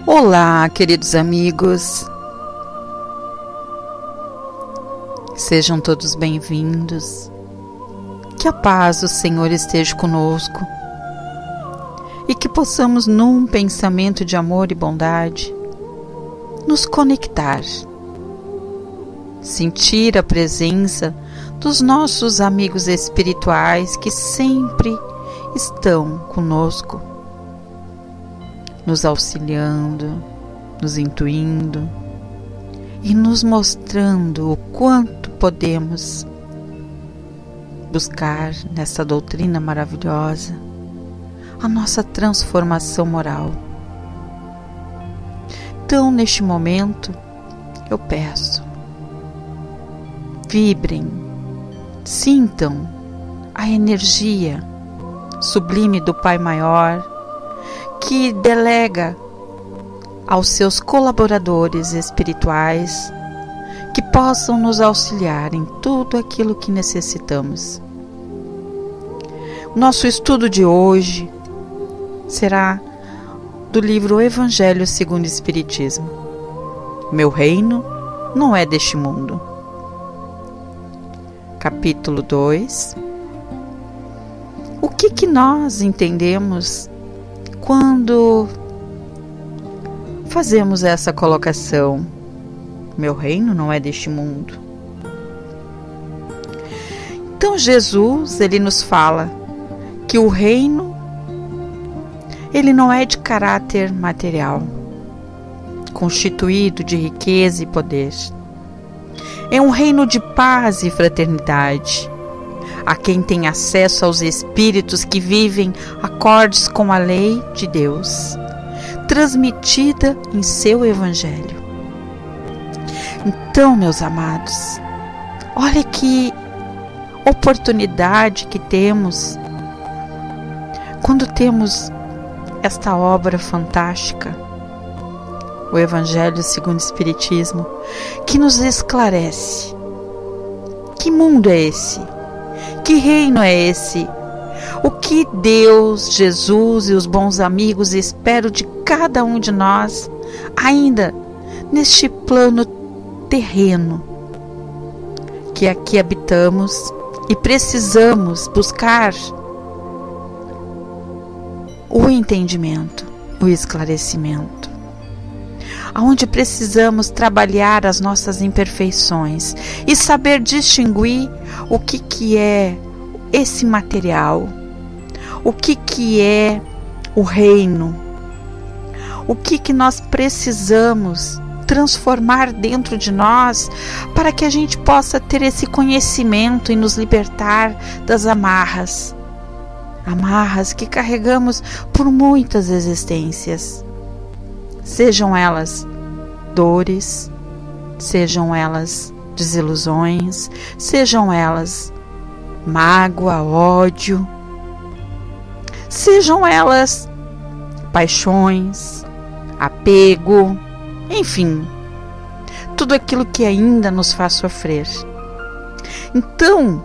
Olá, queridos amigos, sejam todos bem-vindos, que a paz do Senhor esteja conosco e que possamos, num pensamento de amor e bondade, nos conectar, sentir a presença dos nossos amigos espirituais que sempre estão conosco, nos auxiliando, nos intuindo e nos mostrando o quanto podemos buscar nessa doutrina maravilhosa a nossa transformação moral. Então, neste momento, eu peço, vibrem, sintam a energia sublime do Pai Maior, que delega aos seus colaboradores espirituais que possam nos auxiliar em tudo aquilo que necessitamos. O nosso estudo de hoje será do livro Evangelho segundo o Espiritismo. Meu reino não é deste mundo. Capítulo 2. O que nós entendemos quando fazemos essa colocação? Meu reino não é deste mundo. Então Jesus, ele nos fala que o reino, ele não é de caráter material, constituído de riqueza e poder. É um reino de paz e fraternidade, a quem tem acesso aos espíritos que vivem acordes com a lei de Deus, transmitida em seu Evangelho. Então, meus amados, olha que oportunidade que temos quando temos esta obra fantástica, o Evangelho segundo o Espiritismo, que nos esclarece. Que mundo é esse? Que reino é esse? O que Deus, Jesus e os bons amigos esperam de cada um de nós, ainda neste plano terreno que aqui habitamos e precisamos buscar o entendimento, o esclarecimento, aonde precisamos trabalhar as nossas imperfeições e saber distinguir o que é esse material, o que é o reino, o que nós precisamos transformar dentro de nós para que a gente possa ter esse conhecimento e nos libertar das amarras que carregamos por muitas existências, sejam elas dores, sejam elas desilusões, sejam elas mágoa, ódio, sejam elas paixões, apego, enfim, tudo aquilo que ainda nos faz sofrer. Então,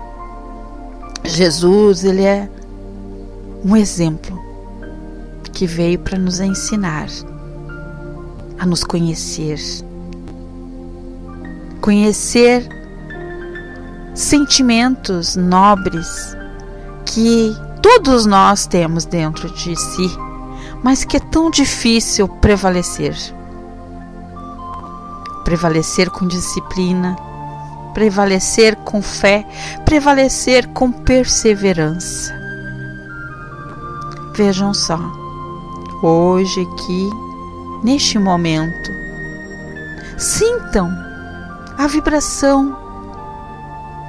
Jesus, ele é um exemplo que veio para nos ensinar a nos conhecer sentimentos nobres que todos nós temos dentro de si, mas que é tão difícil prevalecer com disciplina, prevalecer com fé, prevalecer com perseverança. Vejam só, hoje aqui, neste momento, sintam a vibração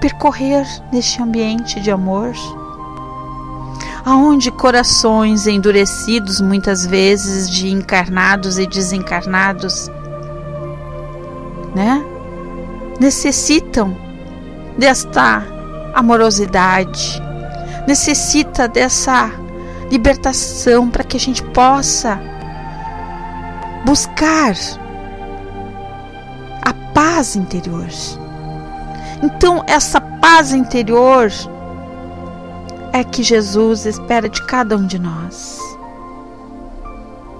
percorrer neste ambiente de amor, aonde corações endurecidos, muitas vezes de encarnados e desencarnados, necessitam desta amorosidade, necessita dessa libertação para que a gente possa buscar a paz interior. Então, essa paz interior é que Jesus espera de cada um de nós.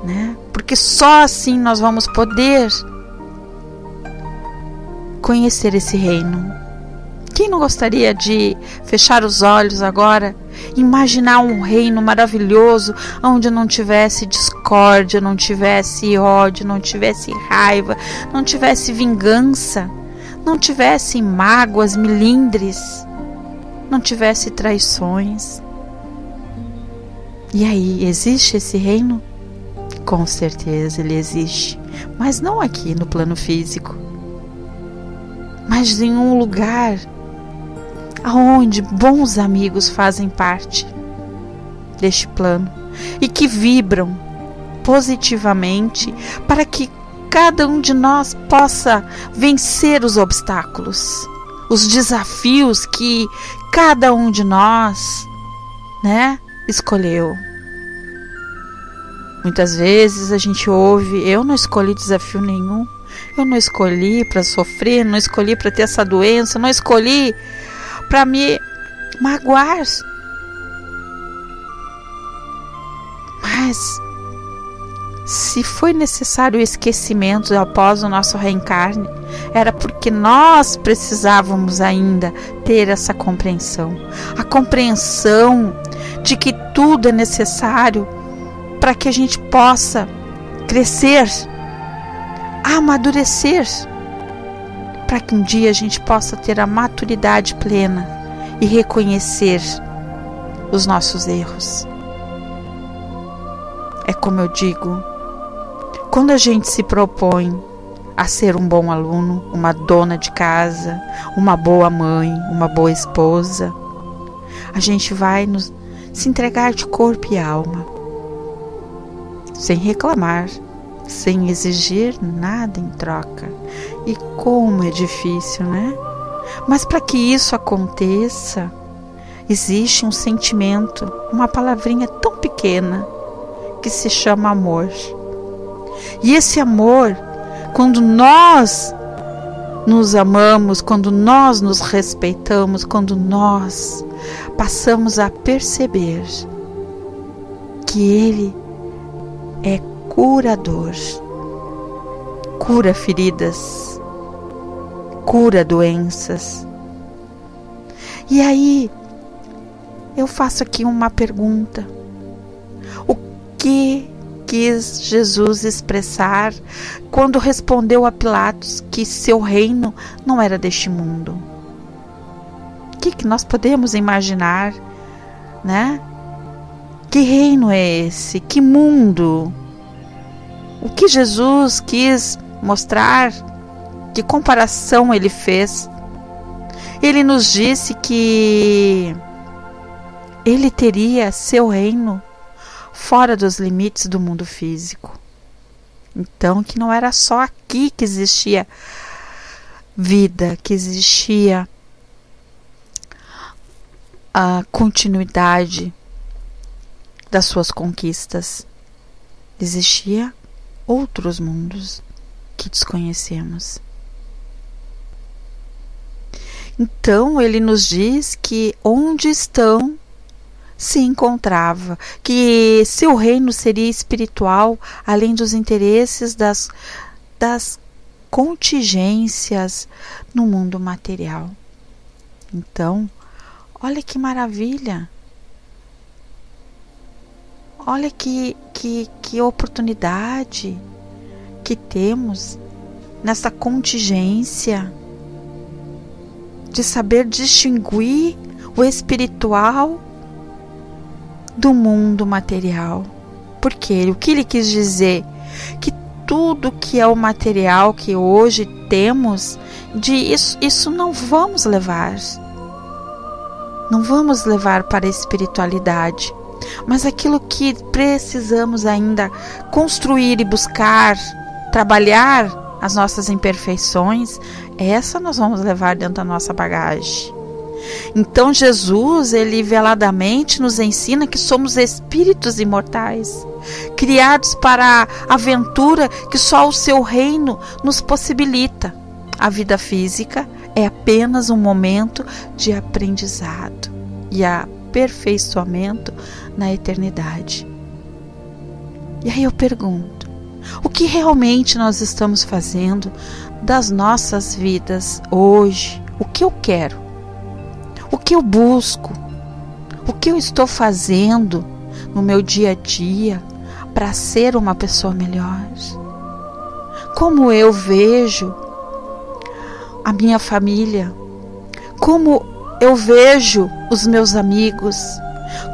né? Porque só assim nós vamos poder conhecer esse reino. Quem não gostaria de fechar os olhos agora, imaginar um reino maravilhoso, onde não tivesse discórdia, não tivesse ódio, não tivesse raiva, não tivesse vingança, não tivesse mágoas, melindres, não tivesse traições? E aí, existe esse reino? Com certeza ele existe, mas não aqui no plano físico, mas em um lugar aonde bons amigos fazem parte deste plano e que vibram positivamente para que cada um de nós possa vencer os obstáculos, os desafios que cada um de nós, né, escolheu. Muitas vezes a gente ouve: eu não escolhi desafio nenhum, eu não escolhi para sofrer, não escolhi para ter essa doença, não escolhi para me magoar. Mas se foi necessário o esquecimento após o nosso reencarne, era porque nós precisávamos ainda ter essa compreensão, a compreensão de que tudo é necessário para que a gente possa crescer, amadurecer, para que um dia a gente possa ter a maturidade plena e reconhecer os nossos erros. É como eu digo, quando a gente se propõe a ser um bom aluno, uma dona de casa, uma boa mãe, uma boa esposa, a gente vai se entregar de corpo e alma, sem reclamar, sem exigir nada em troca. E como é difícil, né? Mas para que isso aconteça, existe um sentimento, uma palavrinha tão pequena que se chama amor. E esse amor, quando nós nos amamos, quando nós nos respeitamos, quando nós passamos a perceber que Ele é curador, cura feridas, cura doenças. E aí eu faço aqui uma pergunta: o que quis Jesus expressar quando respondeu a Pilatos que seu reino não era deste mundo? O que nós podemos imaginar, né? Que reino é esse? Que mundo? O que Jesus quis mostrar? Que comparação ele fez? Ele nos disse que ele teria seu reino fora dos limites do mundo físico. Então, que não era só aqui que existia vida, que existia a continuidade das suas conquistas. Existia outros mundos que desconhecemos. Então ele nos diz que onde estão se encontrava, que seu reino seria espiritual, além dos interesses das contingências no mundo material. Então, olha que maravilha! Olha que oportunidade que temos nessa contingência de saber distinguir o espiritual do mundo material. Porque o que ele quis dizer? Que tudo que é o material que hoje temos, isso não vamos levar. Não vamos levar para a espiritualidade. Mas aquilo que precisamos ainda construir e buscar, trabalhar as nossas imperfeições, essa nós vamos levar dentro da nossa bagagem. Então Jesus, ele veladamente nos ensina que somos espíritos imortais, criados para a aventura que só o seu reino nos possibilita. A vida física é apenas um momento de aprendizado e aperfeiçoamento na eternidade. E aí eu pergunto, o que realmente nós estamos fazendo das nossas vidas hoje? O que eu quero? O que eu busco? O que eu estou fazendo no meu dia a dia para ser uma pessoa melhor? Como eu vejo a minha família? Como eu vejo os meus amigos?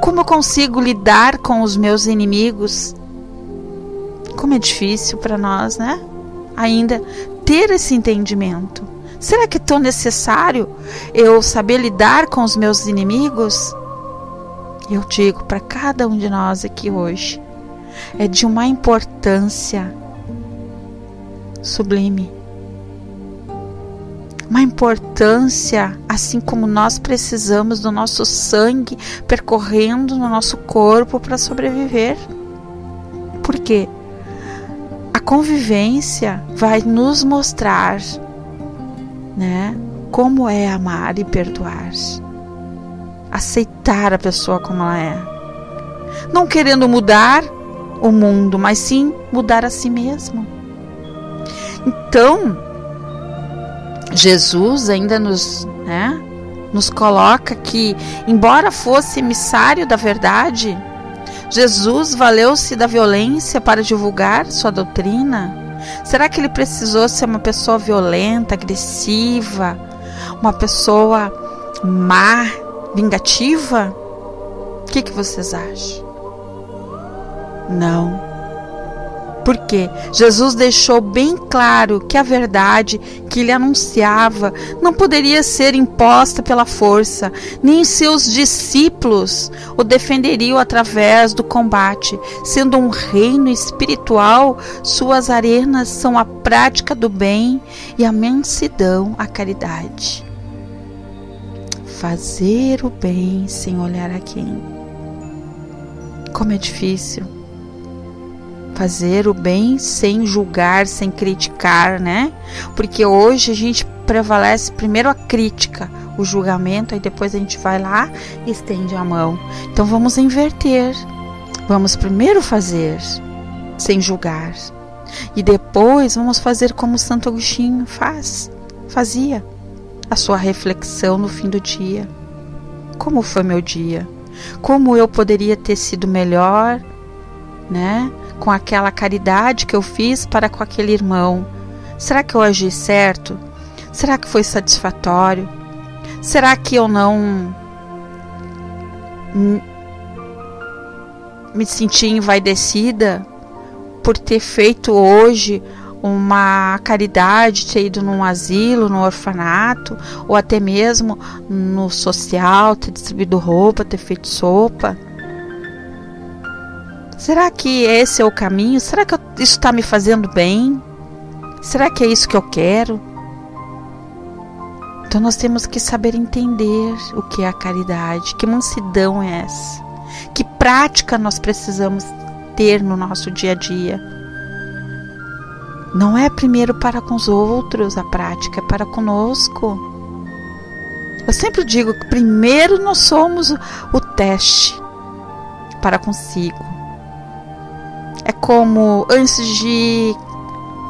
Como eu consigo lidar com os meus inimigos? Como é difícil para nós, né? Ainda ter esse entendimento. Será que é tão necessário eu saber lidar com os meus inimigos? Eu digo para cada um de nós aqui hoje, é de uma importância sublime. Uma importância, assim como nós precisamos do nosso sangue percorrendo no nosso corpo para sobreviver. Por quê? A convivência vai nos mostrar, né, como é amar e perdoar. Aceitar a pessoa como ela é. Não querendo mudar o mundo, mas sim mudar a si mesmo. Então, Jesus ainda nos coloca que, embora fosse emissário da verdade, Jesus valeu-se da violência para divulgar sua doutrina. Será que ele precisou ser uma pessoa violenta, agressiva, uma pessoa má, vingativa? O que vocês acham? Não. Porque Jesus deixou bem claro que a verdade que ele anunciava não poderia ser imposta pela força, nem seus discípulos o defenderiam através do combate. Sendo um reino espiritual, suas arenas são a prática do bem e a mansidão, a caridade. Fazer o bem sem olhar a quem. Como é difícil. Fazer o bem sem julgar, sem criticar, né? Porque hoje a gente prevalece primeiro a crítica, o julgamento, aí depois a gente vai lá e estende a mão. Então vamos inverter. Vamos primeiro fazer sem julgar. E depois vamos fazer como Santo Agostinho fazia. A sua reflexão no fim do dia. Como foi meu dia? Como eu poderia ter sido melhor, né? Com aquela caridade que eu fiz para com aquele irmão. Será que eu agi certo? Será que foi satisfatório? Será que eu não me senti envaidecida por ter feito hoje uma caridade, ter ido num asilo, num orfanato, ou até mesmo no social, ter distribuído roupa, ter feito sopa? Será que esse é o caminho? Será que isso está me fazendo bem? Será que é isso que eu quero? Então nós temos que saber entender o que é a caridade, que mansidão é essa, que prática nós precisamos ter no nosso dia a dia. Não é primeiro para com os outros a prática, é para conosco. Eu sempre digo que primeiro nós somos o teste para consigo. É como antes de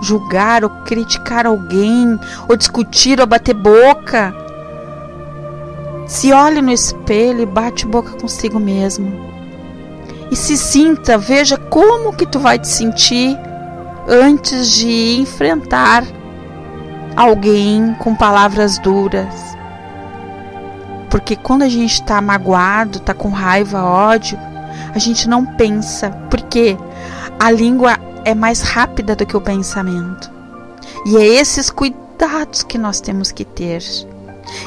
julgar ou criticar alguém, ou discutir ou bater boca, se olhe no espelho e bate boca consigo mesmo. E se sinta, veja como que tu vai te sentir antes de enfrentar alguém com palavras duras. Porque quando a gente está magoado, está com raiva, ódio, a gente não pensa, porque a língua é mais rápida do que o pensamento. E é esses cuidados que nós temos que ter.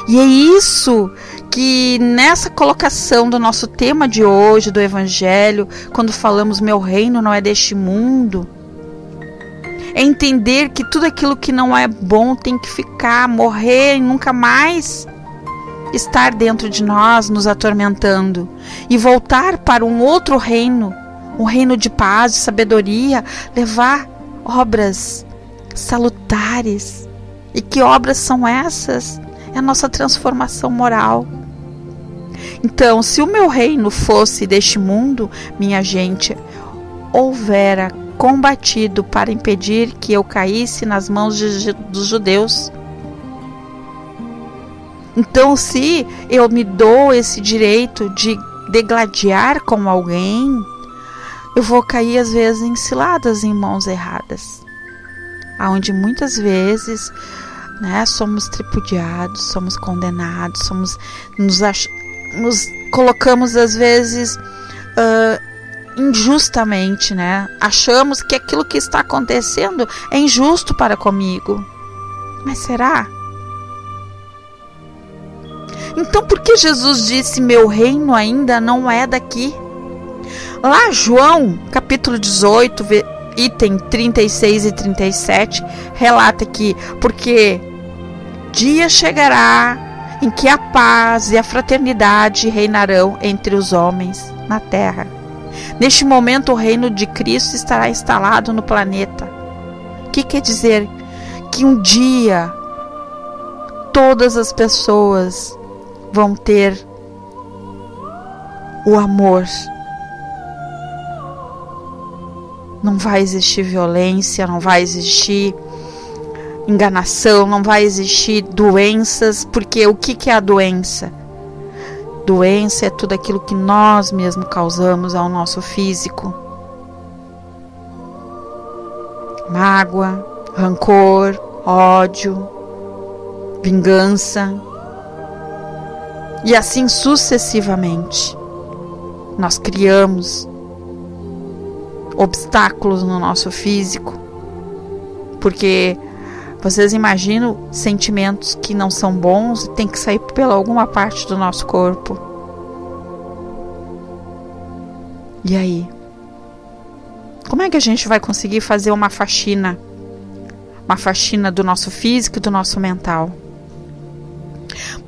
E é isso que nessa colocação do nosso tema de hoje, do Evangelho, quando falamos meu reino não é deste mundo, é entender que tudo aquilo que não é bom tem que ficar, morrer e nunca mais estar dentro de nós, nos atormentando, e voltar para um outro reino, um reino de paz, de sabedoria, levar obras salutares. E que obras são essas? É a nossa transformação moral. Então, se o meu reino fosse deste mundo, minha gente, houvera combatido para impedir que eu caísse nas mãos dos judeus. Então, se eu me dou esse direito de degladiar com alguém, eu vou cair às vezes em ciladas em mãos erradas, aonde muitas vezes, né, somos tripudiados, somos condenados, nos colocamos às vezes injustamente, né? Achamos que aquilo que está acontecendo é injusto para comigo. Mas será? Então por que Jesus disse: meu reino ainda não é daqui? Lá João, capítulo 18, item 36 e 37, relata que porque dia chegará em que a paz e a fraternidade reinarão entre os homens na terra. Neste momento o reino de Cristo estará instalado no planeta. O que quer dizer? Que um dia todas as pessoas vão ter o amor. Não vai existir violência, não vai existir enganação, não vai existir doenças, porque o que é a doença? Doença é tudo aquilo que nós mesmos causamos ao nosso físico. Mágoa, rancor, ódio, vingança. E assim sucessivamente. Nós criamos obstáculos no nosso físico, porque vocês imaginam sentimentos que não são bons e tem que sair pela alguma parte do nosso corpo. E aí? Como é que a gente vai conseguir fazer uma faxina do nosso físico e do nosso mental?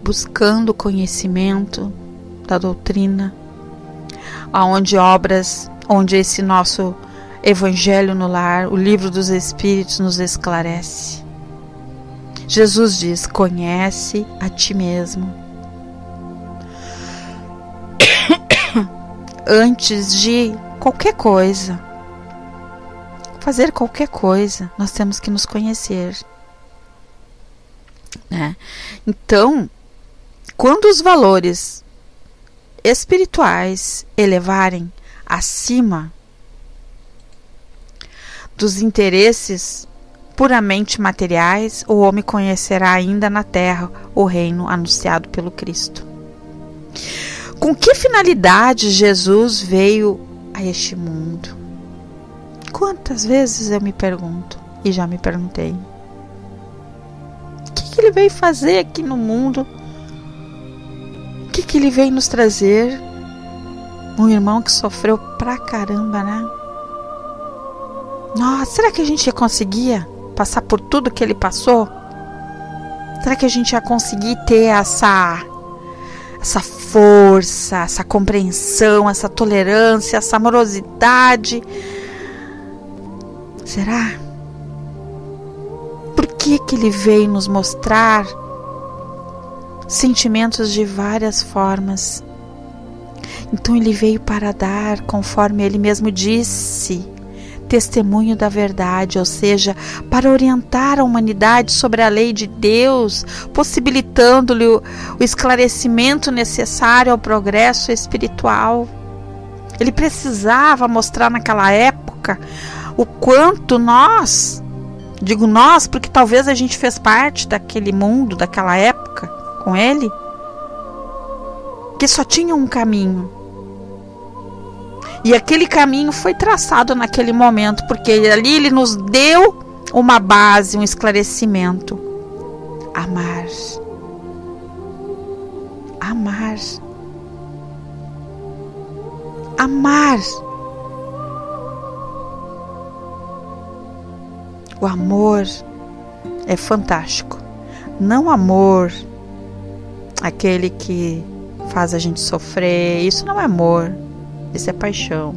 Buscando conhecimento da doutrina, onde esse nosso Evangelho no Lar, o Livro dos Espíritos, nos esclarece. Jesus diz: conhece a ti mesmo. Antes de qualquer coisa, fazer qualquer coisa, nós temos que nos conhecer, né? Então, quando os valores espirituais elevarem acima dos interesses puramente materiais, o homem conhecerá ainda na terra o reino anunciado pelo Cristo. Com que finalidade Jesus veio a este mundo? Quantas vezes eu me pergunto, e já me perguntei, o que ele veio fazer aqui no mundo? O que ele veio nos trazer? Um irmão que sofreu pra caramba, né? Nossa, será que a gente ia conseguir passar por tudo que ele passou? Será que a gente ia conseguir ter essa força, essa compreensão, essa tolerância, essa amorosidade? Será? Por que ele veio nos mostrar sentimentos de várias formas? Então ele veio para dar, conforme ele mesmo disse, testemunho da verdade, ou seja, para orientar a humanidade sobre a lei de Deus, possibilitando-lhe o esclarecimento necessário ao progresso espiritual. Ele precisava mostrar naquela época o quanto nós, digo nós, porque talvez a gente fez parte daquele mundo, daquela época, com ele, que só tinha um caminho. E aquele caminho foi traçado naquele momento, porque ali ele nos deu uma base, um esclarecimento. Amar. Amar. Amar. O amor é fantástico. Não amor, aquele que faz a gente sofrer. Isso não é amor. Isso é paixão.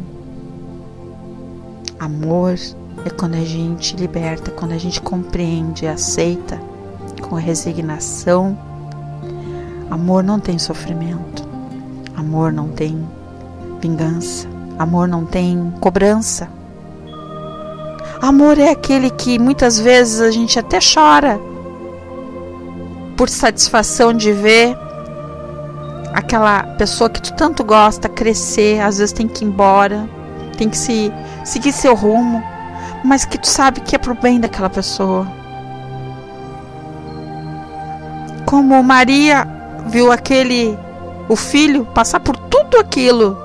Amor é quando a gente liberta, quando a gente compreende e aceita com resignação. Amor não tem sofrimento. Amor não tem vingança. Amor não tem cobrança. Amor é aquele que muitas vezes a gente até chora por satisfação de ver aquela pessoa que tu tanto gosta crescer, às vezes tem que ir embora, tem que seguir seu rumo, mas que tu sabe que é pro bem daquela pessoa. Como Maria viu o filho passar por tudo aquilo,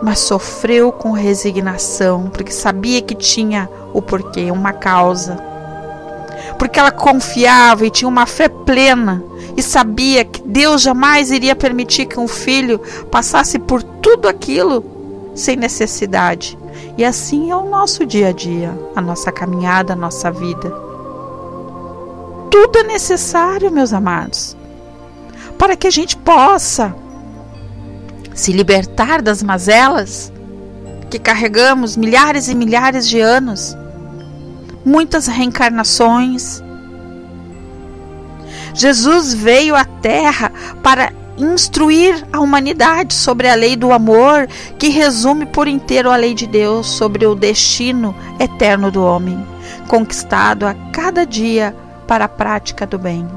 mas sofreu com resignação, porque sabia que tinha o porquê, uma causa. Porque ela confiava e tinha uma fé plena e sabia que Deus jamais iria permitir que um filho passasse por tudo aquilo sem necessidade. E assim é o nosso dia a dia, a nossa caminhada, a nossa vida. Tudo é necessário, meus amados, para que a gente possa se libertar das mazelas que carregamos milhares e milhares de anos, muitas reencarnações. Jesus veio à Terra para instruir a humanidade sobre a lei do amor, que resume por inteiro a lei de Deus sobre o destino eterno do homem, conquistado a cada dia para a prática do bem.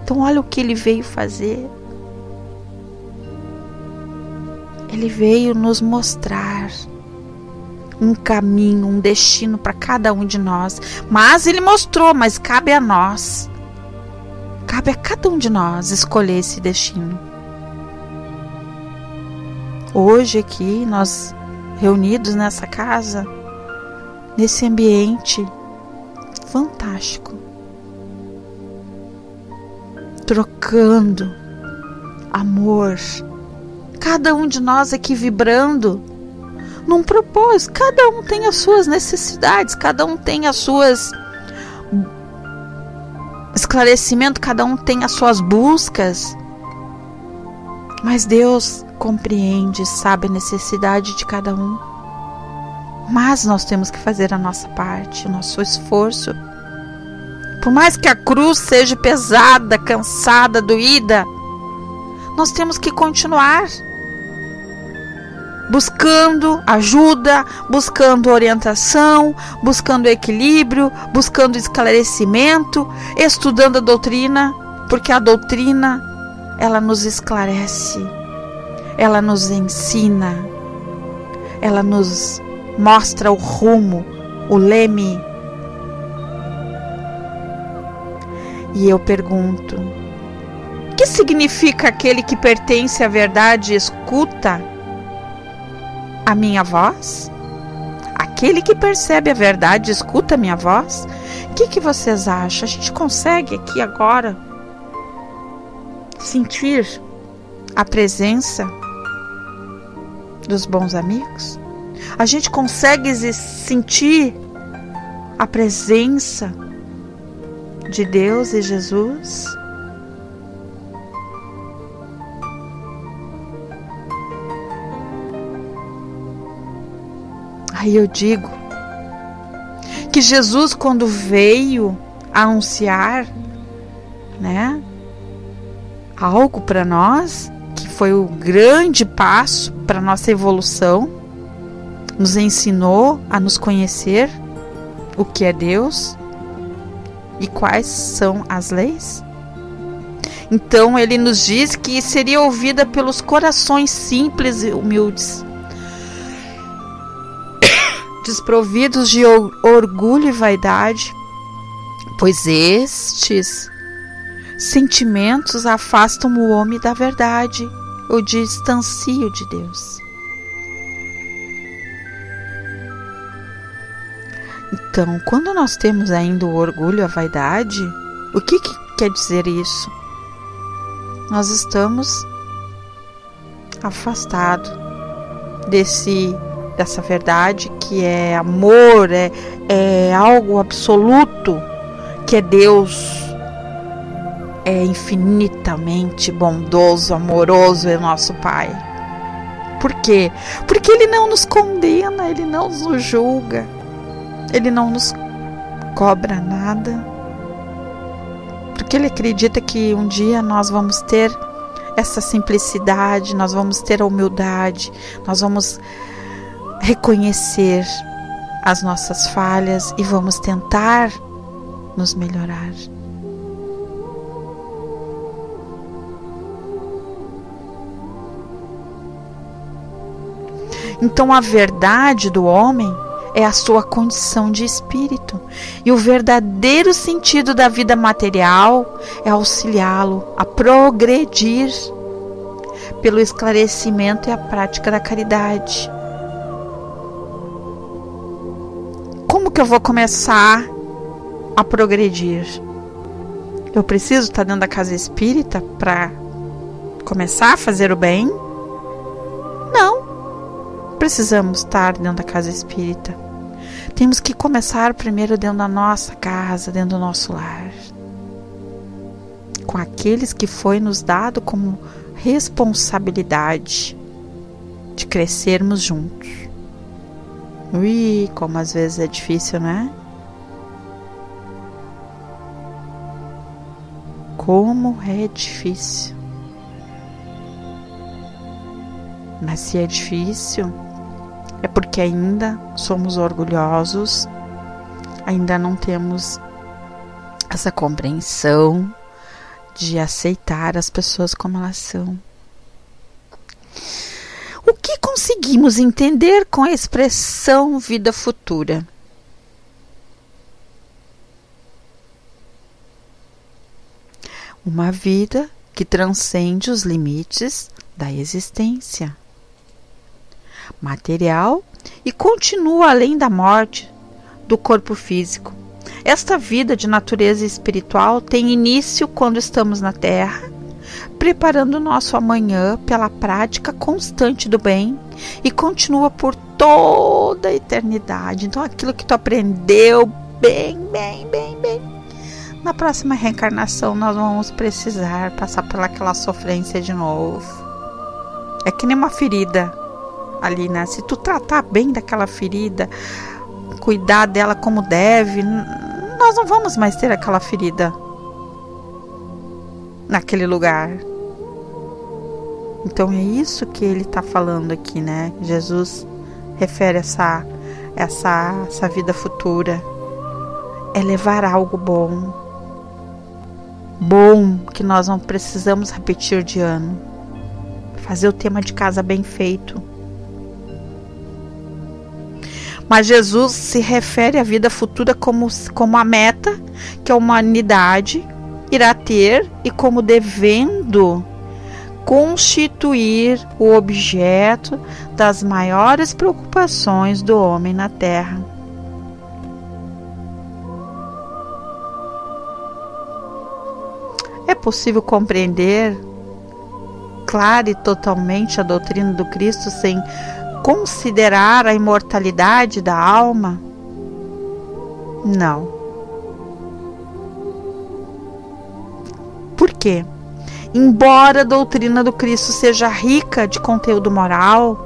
Então olha o que ele veio fazer. Ele veio nos mostrar um caminho, um destino para cada um de nós. Mas ele mostrou, mas cabe a nós. Cabe a cada um de nós escolher esse destino. Hoje aqui, nós reunidos nessa casa, nesse ambiente fantástico, trocando amor, cada um de nós aqui vibrando num propósito. Cada um tem as suas necessidades, cada um tem as suas esclarecimento, cada um tem as suas buscas, mas Deus compreende, sabe a necessidade de cada um. Mas nós temos que fazer a nossa parte, o nosso esforço. Por mais que a cruz seja pesada, cansada, doída, nós temos que continuar buscando ajuda, buscando orientação, buscando equilíbrio, buscando esclarecimento, estudando a doutrina, porque a doutrina, ela nos esclarece, ela nos ensina, ela nos mostra o rumo, o leme. E eu pergunto, o que significa aquele que pertence à verdade e escuta a minha voz? Aquele que percebe a verdade escuta a minha voz? O que vocês acham? A gente consegue aqui agora sentir a presença dos bons amigos? A gente consegue sentir a presença de Deus e Jesus? Aí eu digo que Jesus, quando veio anunciar, né, algo para nós, que foi o grande passo para nossa evolução, nos ensinou a nos conhecer o que é Deus e quais são as leis. Então ele nos diz que seria ouvida pelos corações simples e humildes, desprovidos de orgulho e vaidade, pois estes sentimentos afastam o homem da verdade, o distanciam de Deus. Então, quando nós temos ainda o orgulho e a vaidade, o que quer dizer isso? Nós estamos afastados dessa verdade que é amor, é algo absoluto, que é Deus, é infinitamente bondoso, amoroso, é nosso Pai. Por quê? Porque Ele não nos condena, Ele não nos julga, Ele não nos cobra nada, porque Ele acredita que um dia nós vamos ter essa simplicidade, nós vamos ter a humildade, nós vamos reconhecer as nossas falhas e vamos tentar nos melhorar. Então a verdade do homem é a sua condição de espírito, e o verdadeiro sentido da vida material é auxiliá-lo a progredir pelo esclarecimento e a prática da caridade. Como que eu vou começar a progredir? Eu preciso estar dentro da casa espírita para começar a fazer o bem? Não. Precisamos estar dentro da casa espírita. Temos que começar primeiro dentro da nossa casa, dentro do nosso lar, com aqueles que foi nos dado como responsabilidade de crescermos juntos. Ui, como às vezes é difícil, né? Como é difícil. Mas se é difícil, é porque ainda somos orgulhosos, ainda não temos essa compreensão de aceitar as pessoas como elas são. O que conseguimos entender com a expressão vida futura? Uma vida que transcende os limites da existência material e continua além da morte do corpo físico. Esta vida de natureza espiritual tem início quando estamos na Terra, preparando o nosso amanhã pela prática constante do bem, e continua por toda a eternidade. Então aquilo que tu aprendeu bem, na próxima reencarnação nós vamos precisar passar por aquela sofrência de novo. É que nem uma ferida ali, né? Se tu tratar bem daquela ferida, cuidar dela como deve, nós não vamos mais ter aquela ferida naquele lugar. Então é isso que ele está falando aqui, né? Jesus refere essa vida futura. É levar algo bom que nós não precisamos repetir de ano. Fazer o tema de casa bem feito. Mas Jesus se refere à vida futura como a meta que a humanidade irá ter e como devendo constituir o objeto das maiores preocupações do homem na Terra. É possível compreender clara e totalmente a doutrina do Cristo sem considerar a imortalidade da alma? Não. Por quê? Embora a doutrina do Cristo seja rica de conteúdo moral,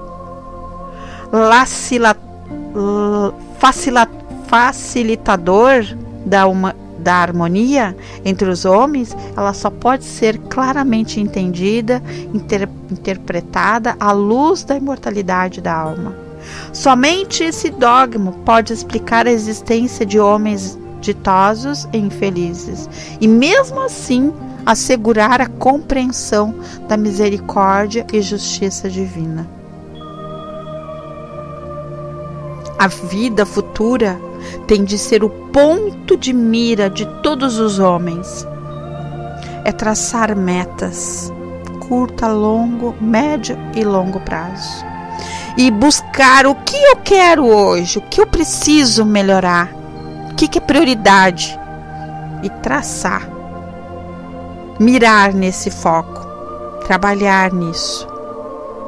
facilitador da harmonia entre os homens, ela só pode ser claramente entendida, interpretada à luz da imortalidade da alma. Somente esse dogma pode explicar a existência de homens ditosos e infelizes, e mesmo assim assegurar a compreensão da misericórdia e justiça divina. A vida futura tem de ser o ponto de mira de todos os homens. É traçar metas, curto, longo, médio e longo prazo. E buscar o que eu quero hoje, o que eu preciso melhorar, o que é prioridade. E traçar, mirar nesse foco, trabalhar nisso,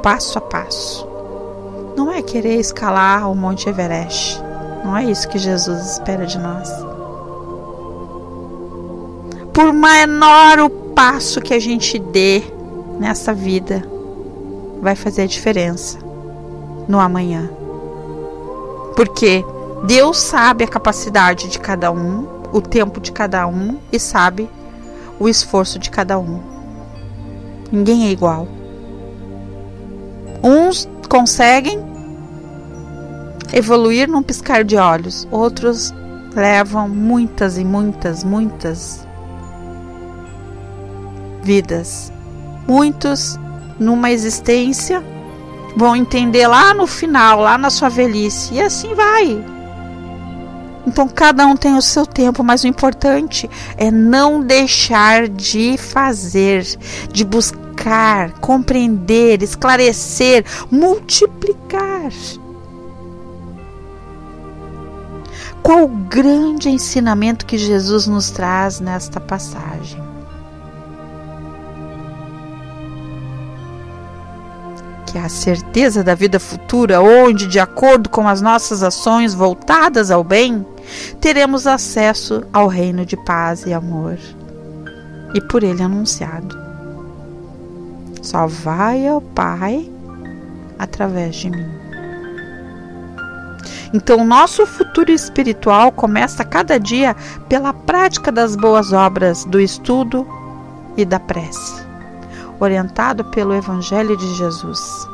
passo a passo. Não é querer escalar o Monte Everest. Não é isso que Jesus espera de nós. Por menor o passo que a gente dê nessa vida, vai fazer a diferença no amanhã. Porque Deus sabe a capacidade de cada um, o tempo de cada um, e sabe o esforço de cada um. Ninguém é igual. Uns conseguem evoluir num piscar de olhos, outros levam muitas e muitas vidas. Muitos, numa existência, vão entender lá no final, lá na sua velhice, e assim vai. Então cada um tem o seu tempo, mas o importante é não deixar de fazer, de buscar, compreender, esclarecer, multiplicar. Qual o grande ensinamento que Jesus nos traz nesta passagem? Que é a certeza da vida futura, onde, de acordo com as nossas ações voltadas ao bem, teremos acesso ao reino de paz e amor, e por ele anunciado. Só vai ao Pai através de mim. Então, nosso futuro espiritual começa cada dia pela prática das boas obras, do estudo e da prece, orientado pelo Evangelho de Jesus.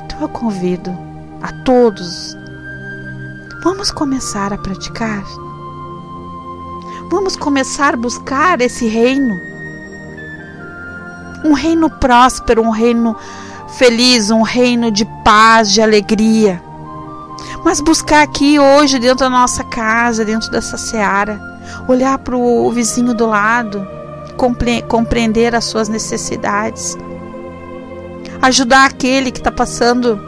Então eu convido a todos, vamos começar a praticar, vamos começar a buscar esse reino, um reino próspero, um reino feliz, um reino de paz, de alegria. Mas buscar aqui hoje, dentro da nossa casa, dentro dessa seara, olhar para o vizinho do lado, compreender as suas necessidades, ajudar aquele que está passando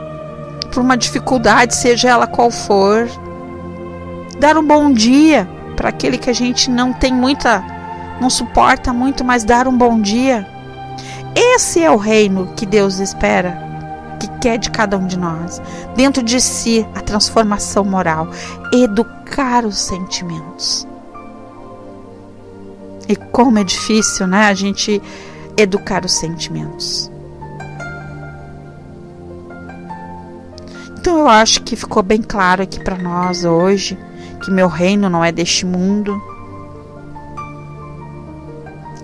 por uma dificuldade, seja ela qual for, dar um bom dia para aquele que a gente não suporta muito, mas dar um bom dia. Esse é o reino que Deus espera, que quer de cada um de nós. Dentro de si, a transformação moral, educar os sentimentos. E como é difícil, né, a gente educar os sentimentos. Então eu acho que ficou bem claro aqui para nós hoje que meu reino não é deste mundo.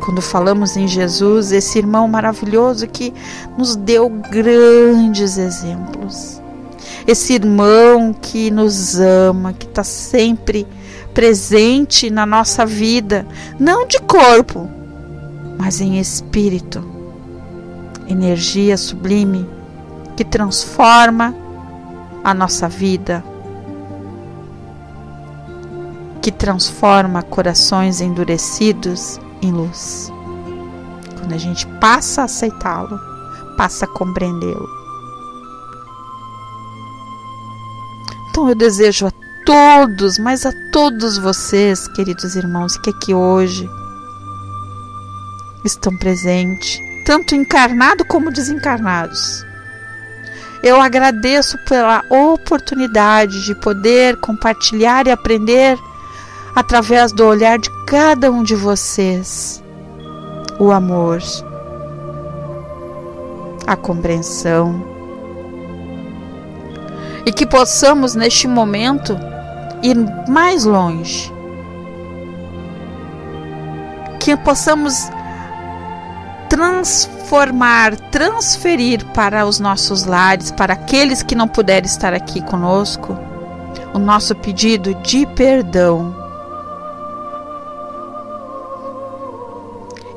Quando falamos em Jesus, esse irmão maravilhoso que nos deu grandes exemplos. Esse irmão que nos ama, que está sempre presente na nossa vida, não de corpo, mas em espírito. Energia sublime que transforma a nossa vida, que transforma corações endurecidos em luz. Quando a gente passa a aceitá-lo, passa a compreendê-lo. Então eu desejo a todos, mas a todos vocês, queridos irmãos, que aqui hoje estão presentes, tanto encarnados como desencarnados. Eu agradeço pela oportunidade de poder compartilhar e aprender através do olhar de cada um de vocês, o amor, a compreensão, e que possamos neste momento ir mais longe, que possamos transferir para os nossos lares, para aqueles que não puderem estar aqui conosco, o nosso pedido de perdão.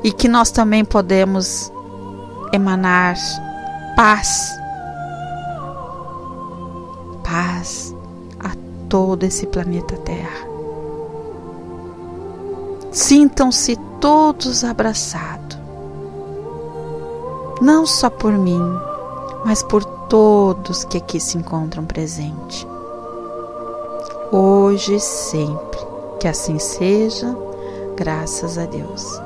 E que nós também podemos emanar paz a todo esse planeta Terra. Sintam-se todos abraçados, não só por mim, mas por todos que aqui se encontram presentes, hoje e sempre. Que assim seja, graças a Deus.